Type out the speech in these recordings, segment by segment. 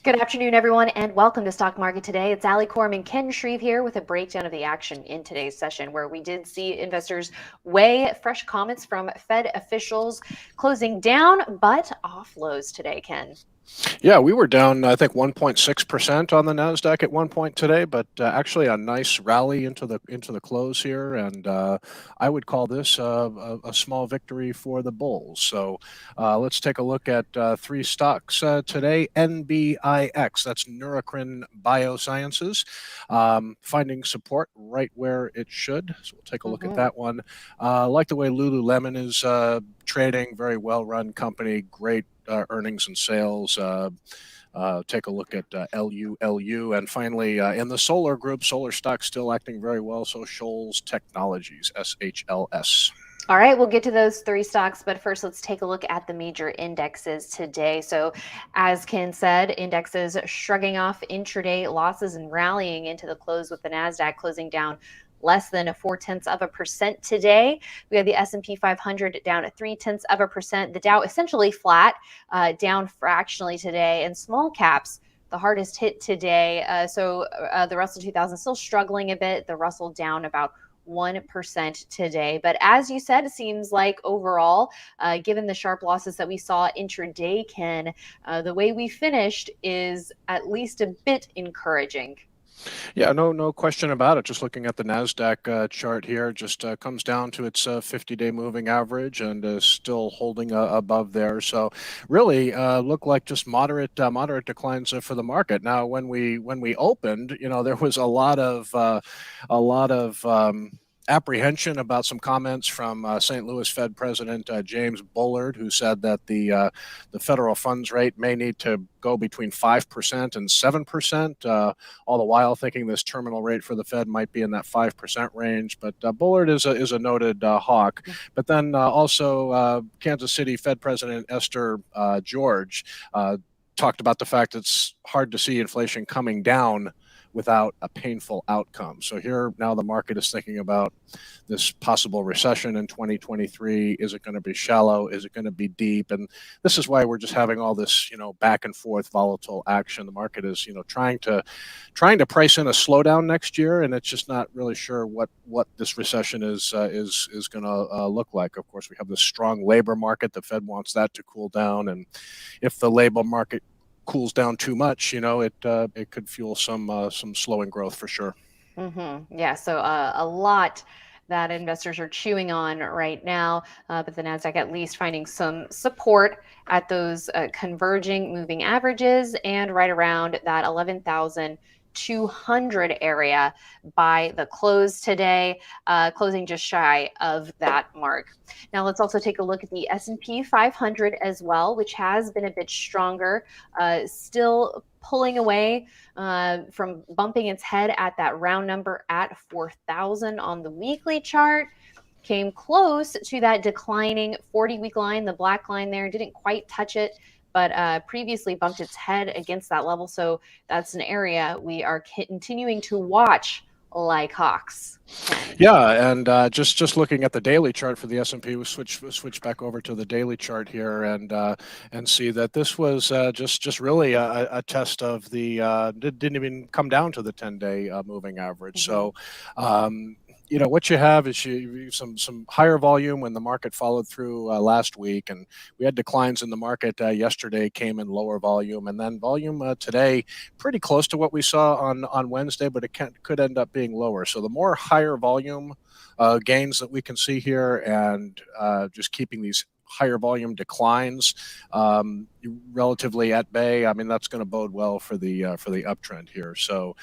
Good afternoon, everyone, and welcome to Stock Market Today. It's Coram and Ken Shreve here with a breakdown of the action in today's session, where we did see investors weigh fresh comments from Fed officials closing down, but off lows today, Ken. Yeah, we were down, I think, 1.6% on the Nasdaq at one point today, but actually a nice rally into the close here, and I would call this a small victory for the bulls. So let's take a look at three stocks today. NBIX, that's Neurocrine Biosciences, finding support right where it should. So we'll take a look at that one. I like the way Lululemon is trading, very well-run company, great earnings and sales. Take a look at LULU. And finally, in the solar group, solar stocks still acting very well. So Shoals Technologies, SHLS. All right, we'll get to those three stocks, but first let's take a look at the major indexes today. So as Ken said, indexes shrugging off intraday losses and rallying into the close, with the Nasdaq closing down less than 0.4% today. We have the S&P 500 down at 0.3%. The Dow essentially flat, down fractionally today, and small caps the hardest hit today. The Russell 2000 still struggling a bit. The Russell down about 1% today. But as you said, it seems like overall, given the sharp losses that we saw intraday, Ken, the way we finished is at least a bit encouraging. Yeah, no question about it. Just looking at the Nasdaq chart here, just comes down to its 50-day moving average and is still holding above there. So really look like just moderate declines for the market. Now, when we opened, there was a lot of apprehension about some comments from St. Louis Fed President James Bullard, who said that the federal funds rate may need to go between 5% and 7%, all the while thinking this terminal rate for the Fed might be in that 5% range. But Bullard is a noted hawk. But then also Kansas City Fed President Esther George talked about the fact it's hard to see inflation coming down without a painful outcome. So here now the market is thinking about this possible recession in 2023. Is it going to be shallow? Is it going to be deep? And this is why we're just having all this, back and forth volatile action. The market is, trying to price in a slowdown next year, and it's just not really sure what this recession is going to look like. Of course, we have this strong labor market. The Fed wants that to cool down, and if the labor market cools down too much, it could fuel some slowing growth for sure. Yeah, so a lot that investors are chewing on right now, but the Nasdaq at least finding some support at those converging moving averages and right around that 11,200 area by the close today, closing just shy of that mark. Now let's also take a look at the S&P 500 as well, which has been a bit stronger, still pulling away from bumping its head at that round number at 4,000 on the weekly chart. Came close to that declining 40-week line, the black line there, didn't quite touch it, but previously bumped its head against that level. So that's an area we are continuing to watch like hawks. Yeah, and just looking at the daily chart for the S&P, we switch back over to the daily chart here and see that this was just really a test of the didn't even come down to the 10-day moving average. So what you have is some higher volume when the market followed through last week, and we had declines in the market yesterday, came in lower volume, and then volume today pretty close to what we saw on Wednesday, but it could end up being lower. So the more higher volume gains that we can see here, and just keeping these higher volume declines relatively at bay, I mean, that's going to bode well for the uptrend here. So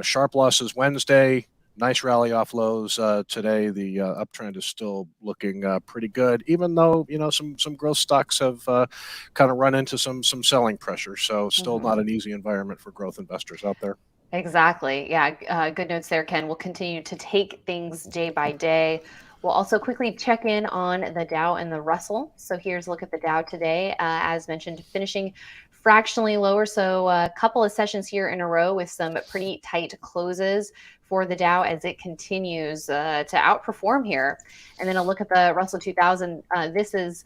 sharp losses Wednesday, nice rally off lows today. The uptrend is still looking pretty good, even though some growth stocks have kind of run into some selling pressure. So still not an easy environment for growth investors out there. Exactly. Yeah. Good notes there, Ken. We'll continue to take things day by day. We'll also quickly check in on the Dow and the Russell. So here's a look at the Dow today. As mentioned, finishing fractionally lower. So a couple of sessions here in a row with some pretty tight closes for the Dow as it continues to outperform here. And then a look at the Russell 2000. This is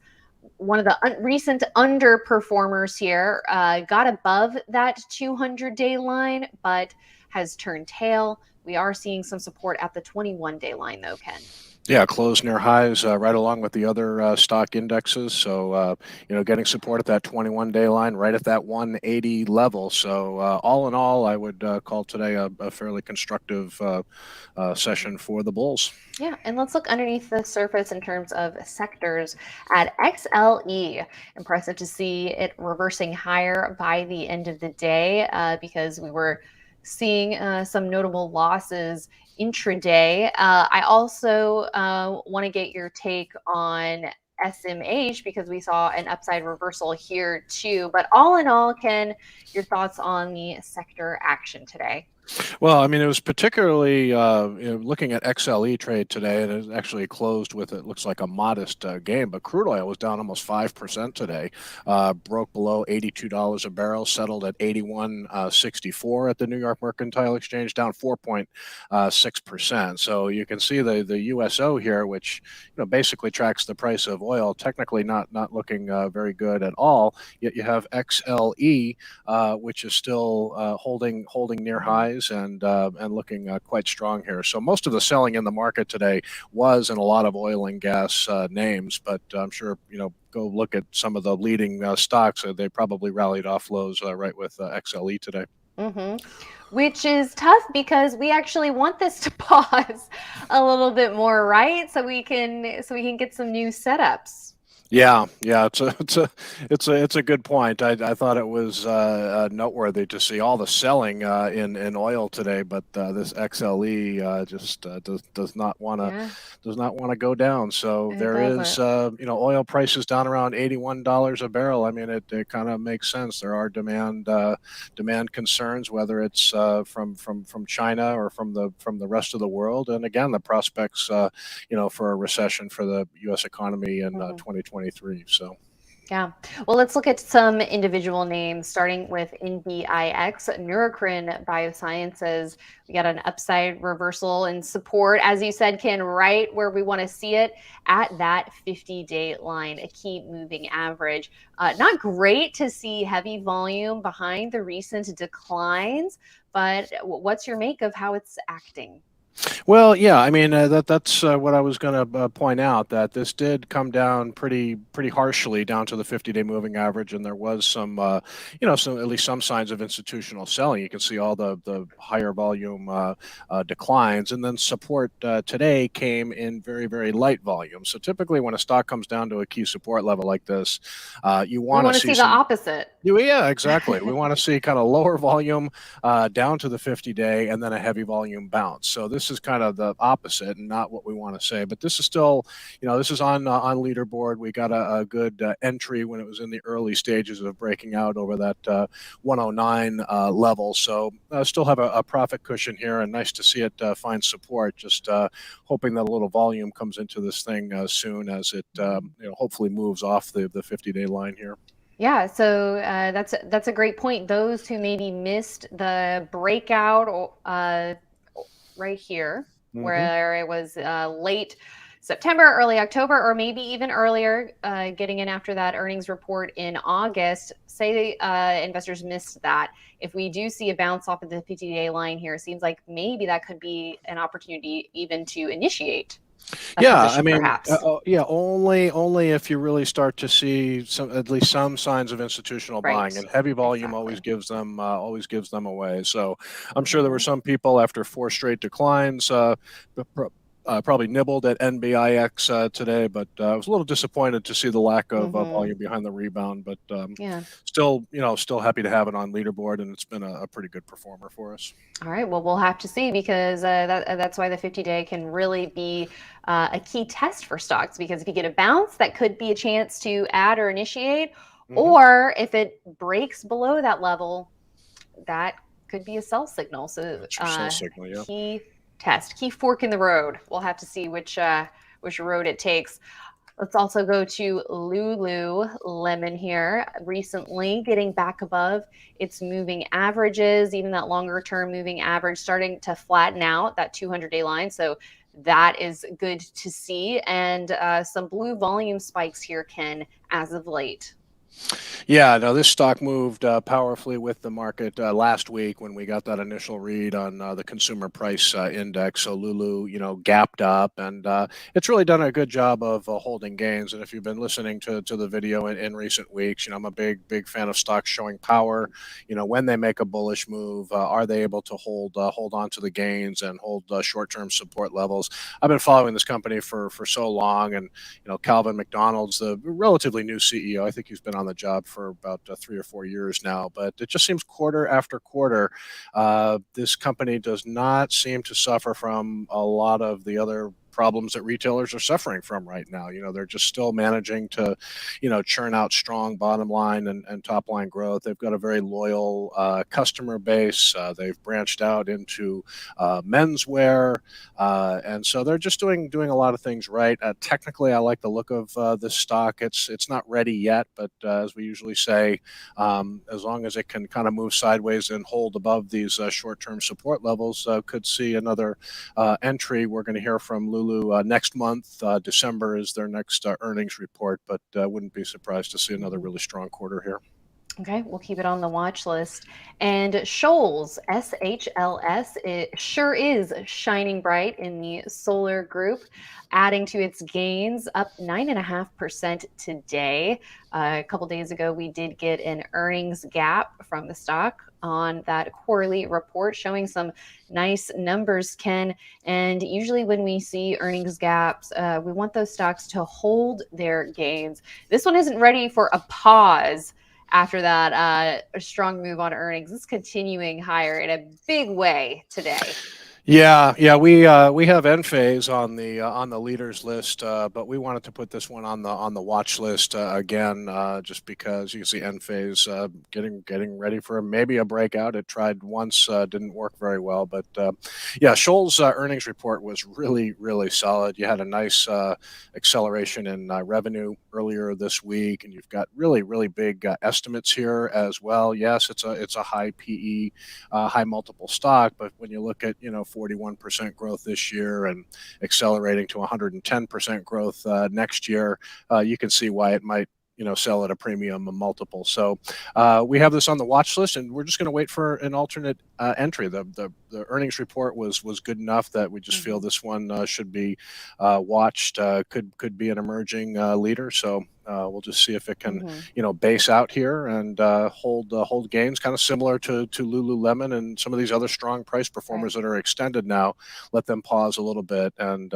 one of the recent underperformers here, got above that 200-day line, but has turned tail. We are seeing some support at the 21-day line, though, Ken. Yeah, closed near highs right along with the other stock indexes. So, getting support at that 21-day line, right at that 180 level. So, all in all, I would call today a fairly constructive session for the bulls. Yeah, and let's look underneath the surface in terms of sectors at XLE. Impressive to see it reversing higher by the end of the day because we were seeing some notable losses intraday. I also want to get your take on SMH because we saw an upside reversal here too. But all in all, Ken, your thoughts on the sector action today? Well, I mean, it was particularly looking at XLE trade today, and it actually closed with it looks like a modest gain, but crude oil was down almost 5% today, broke below $82 a barrel, settled at 81.64 at the New York Mercantile Exchange, down 4.6%. So you can see the USO here, which basically tracks the price of oil, technically not looking very good at all. Yet you have XLE, which is still holding near highs and looking quite strong here. So most of the selling in the market today was in a lot of oil and gas names, but I'm sure go look at some of the leading stocks. They probably rallied off lows right with XLE today. Mm-hmm. Which is tough because we actually want this to pause a little bit more, right? So we can get some new setups. Yeah, it's a good point. I thought it was noteworthy to see all the selling in oil today, but this XLE just does not want to go down. So there is oil prices down around $81 a barrel. I mean, it kind of makes sense. There are demand concerns, whether it's from China or from the rest of the world, and again the prospects for a recession for the U.S. economy in 2023. So. Yeah. Well, let's look at some individual names, starting with NBIX, Neurocrine Biosciences. We got an upside reversal and support, as you said, Ken, right where we want to see it at that 50-day line, a key moving average. Not great to see heavy volume behind the recent declines, but what's your make of how it's acting? Well, yeah, I mean that's what I was going to point out, that this did come down pretty harshly down to the 50-day moving average, and there was some at least some signs of institutional selling. You can see all the higher volume declines, and then support today came in very light volume. So typically, when a stock comes down to a key support level like this, you want to see the opposite. Yeah, exactly. We want to see kind of lower volume down to the 50-day, and then a heavy volume bounce. So this is kind of the opposite and not what we want to say. But this is still, this is on leaderboard. We got a good entry when it was in the early stages of breaking out over that 109 level. So still have a profit cushion here, and nice to see it find support. Just hoping that a little volume comes into this thing soon as it hopefully moves off the 50-day line here. Yeah, so that's a great point. Those who maybe missed the breakout right here, where it was late September, early October, or maybe even earlier, getting in after that earnings report in August. Say investors missed that. If we do see a bounce off of the 50-day line here, it seems like maybe that could be an opportunity even to initiate. Yeah, I mean, only if you really start to see at least some signs of institutional buying, and heavy volume always gives them away. So I'm sure there were some people after 4 straight declines probably nibbled at NBIX today, but I was a little disappointed to see the lack of volume behind the rebound. But still happy to have it on leaderboard, and it's been a pretty good performer for us. All right, well, we'll have to see, because that's why the 50-day can really be a key test for stocks, because if you get a bounce, that could be a chance to add or initiate, or if it breaks below that level, that could be a sell signal. So sell signal, yeah. Key fork in the road. We'll have to see which road it takes. Let's also go to Lululemon here. Recently getting back above its moving averages, even that longer term moving average starting to flatten out that 200-day line. So that is good to see. And some blue volume spikes here, Ken, as of late. Yeah, no, this stock moved powerfully with the market last week when we got that initial read on the consumer price index. So Lulu, gapped up, and it's really done a good job of holding gains. And if you've been listening to the video in recent weeks, I'm a big fan of stocks showing power. When they make a bullish move, are they able to hold on to the gains and hold short-term support levels? I've been following this company for so long, and Calvin McDonald's the relatively new CEO. I think he's been on the job for about 3 or 4 years now, but it just seems quarter after quarter, this company does not seem to suffer from a lot of the other problems that retailers are suffering from right now. They're just still managing to, churn out strong bottom line and top line growth. They've got a very loyal customer base. They've branched out into menswear, and so they're just doing a lot of things right. Technically, I like the look of this stock. It's not ready yet, but as we usually say, as long as it can kind of move sideways and hold above these short-term support levels, could see another entry. We're going to hear from Lulu next month. December is their next earnings report, but wouldn't be surprised to see another really strong quarter here. Okay, we'll keep it on the watch list. And Shoals, SHLS, it sure is shining bright in the solar group, adding to its gains, up 9.5% today. A couple days ago, we did get an earnings gap from the stock on that quarterly report, showing some nice numbers, Ken. And usually when we see earnings gaps, we want those stocks to hold their gains. This one isn't ready for a pause after that a strong move on earnings. It's continuing higher in a big way today. Yeah, we have Enphase on the leaders list, but we wanted to put this one on the watch list again, just because you can see Enphase getting ready for maybe a breakout. It tried once, didn't work very well, but yeah, Shoals' earnings report was really solid. You had a nice acceleration in revenue earlier this week, and you've got really big estimates here as well. Yes, it's a high PE, high multiple stock, but when you look at 41% growth this year and accelerating to 110% growth next year, you can see why it might sell at a premium multiple. So we have this on the watch list, and we're just going to wait for an alternate entry. The earnings report was good enough that we just feel this one should be watched. Could be an emerging leader. So we'll just see if it can base out here and hold gains, kind of similar to Lululemon and some of these other strong price performers that are extended now. Let them pause a little bit and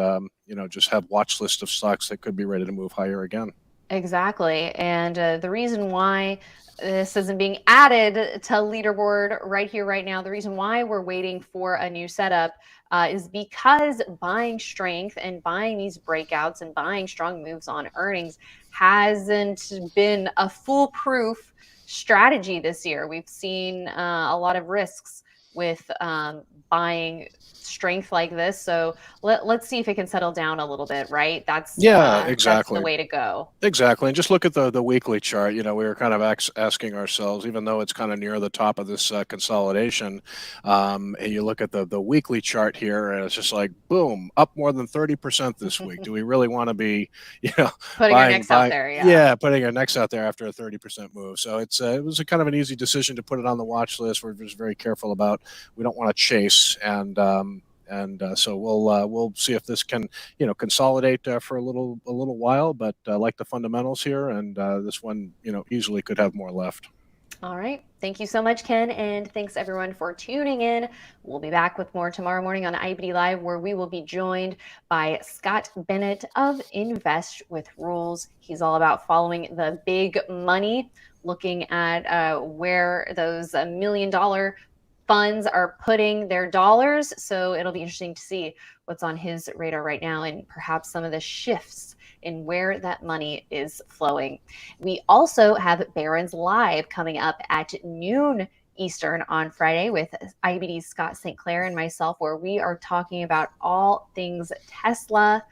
just have watch list of stocks that could be ready to move higher again. Exactly. And the reason why this isn't being added to leaderboard right here, right now, the reason why we're waiting for a new setup is because buying strength and buying these breakouts and buying strong moves on earnings hasn't been a foolproof strategy this year. We've seen a lot of risks with buying strength like this. So let's see if it can settle down a little bit, right? That's exactly. That's the way to go. Exactly. And just look at the weekly chart. We were kind of asking ourselves, even though it's kind of near the top of this consolidation, and you look at the weekly chart here, and it's just like, boom, up more than 30% this week. Do we really want to be, putting our necks out there? Yeah, putting our necks out there after a 30% move. So it was a kind of an easy decision to put it on the watch list. We're just very careful about, we don't want to chase, and so we'll see if this can consolidate for a little while, but like the fundamentals here, and this one easily could have more left. All right. Thank you so much, Ken, and thanks everyone for tuning in. We'll be back with more tomorrow morning on IBD Live, where we will be joined by Scott Bennett of Invest with Rules. He's all about following the big money, looking at where those $1 million funds are putting their dollars. So it'll be interesting to see what's on his radar right now and perhaps some of the shifts in where that money is flowing. We also have Barron's Live coming up at noon Eastern on Friday with IBD's Scott St. Clair and myself, where we are talking about all things Tesla.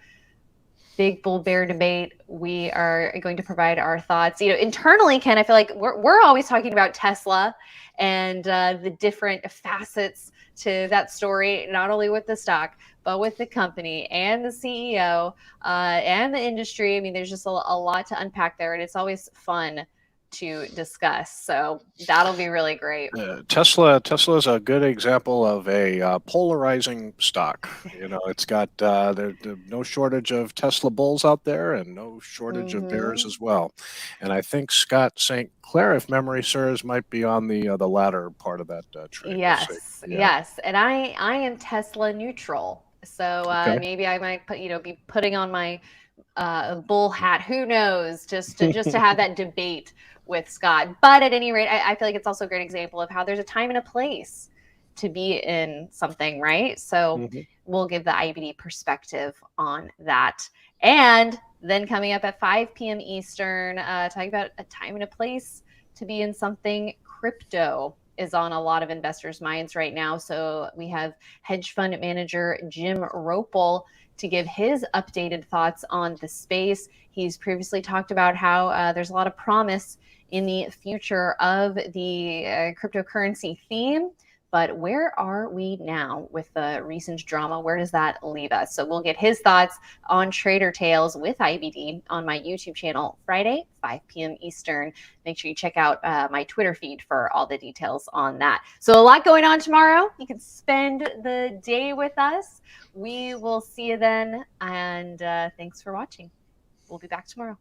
Big bull bear debate. We are going to provide our thoughts. Internally, Ken, I feel like we're always talking about Tesla and the different facets to that story, not only with the stock, but with the company and the CEO and the industry. I mean, there's just a lot to unpack there, and it's always fun to discuss. So that'll be really great. Tesla is a good example of a polarizing stock. It's got there's no shortage of Tesla bulls out there, and no shortage of bears as well. And I think Scott St. Clair, if memory serves, might be on the latter part of that trade. Yes, We'll see. Yeah. yes, and I am Tesla neutral. So Okay. maybe I might be putting on my bull hat. Who knows? Just to have that debate with Scott. But at any rate, I feel like it's also a great example of how there's a time and a place to be in something, right? So we'll give the IBD perspective on that. And then coming up at 5 p.m. Eastern, talking about a time and a place to be in something. Crypto is on a lot of investors' minds right now. So we have hedge fund manager Jim Ropel to give his updated thoughts on the space. He's previously talked about how there's a lot of promise in the future of the cryptocurrency theme. But where are we now with the recent drama? Where does that leave us? So we'll get his thoughts on Trader Tales with IBD on my YouTube channel Friday, 5 p.m. Eastern. Make sure you check out my Twitter feed for all the details on that. So a lot going on tomorrow. You can spend the day with us. We will see you then. And thanks for watching. We'll be back tomorrow.